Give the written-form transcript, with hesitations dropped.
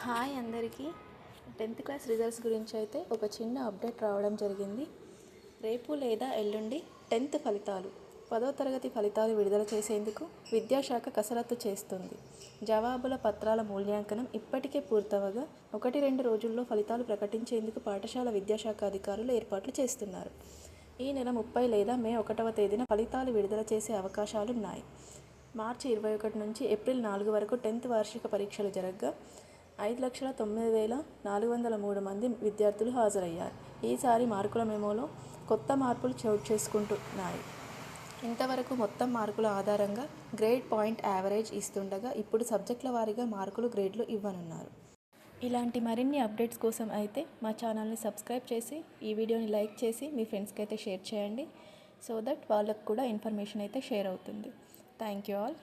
Hi అందరికీ 10th class results గురించి అయితే ఒక చిన్న అప్డేట్ రావడం జరిగింది. రేపు లేదా ఎల్లుండి 10th ఫలితాలు 10వ తరగతి ఫలితాలు విడుదల చేసేందుకు విద్యాశాఖ కసరత్తు చేస్తుంది. జవాబుల పత్రాల మూల్యాంకనం ఇప్పటికే పూర్తవగా 1-2 రోజుల్లో ఫలితాలు ప్రకటించేందుకు పాఠశాల విద్యాశాఖ అధికారులు ఏర్పాట్లు చేస్తున్నారు. ఈ నెల 30 లేదా మే 1వ తేదీన ఫలితాలు విడుదల చేసే అవకాశాలున్నాయి. మార్చి 21 నుంచి ఏప్రిల్ 4 వరకు 10th వార్షిక పరీక్షలు జరగగా 5,09,403 మంది విద్యార్థులు హాజరయ్యారు. ఈసారి మార్కుల మెమోలో కొత్త మార్పులు చోటు చేసుకుంటున్నాయి. ఇంతవరకు మొత్తం మార్కుల ఆధారంగా గ్రేడ్ పాయింట్ యావరేజ్ ఇస్తుండగా ఇప్పుడు సబ్జెక్టుల వారీగా మార్కులు గ్రేడ్లు ఇవ్వనున్నారు. ఇలాంటి మరిన్ని అప్డేట్స్ కోసం అయితే మా ఛానల్ని సబ్స్క్రైబ్ చేసి ఈ వీడియోని లైక్ చేసి మీ ఫ్రెండ్స్కి అయితే షేర్ చేయండి. సో దట్ వాళ్ళకు కూడా ఇన్ఫర్మేషన్ అయితే షేర్ అవుతుంది. Thank you all.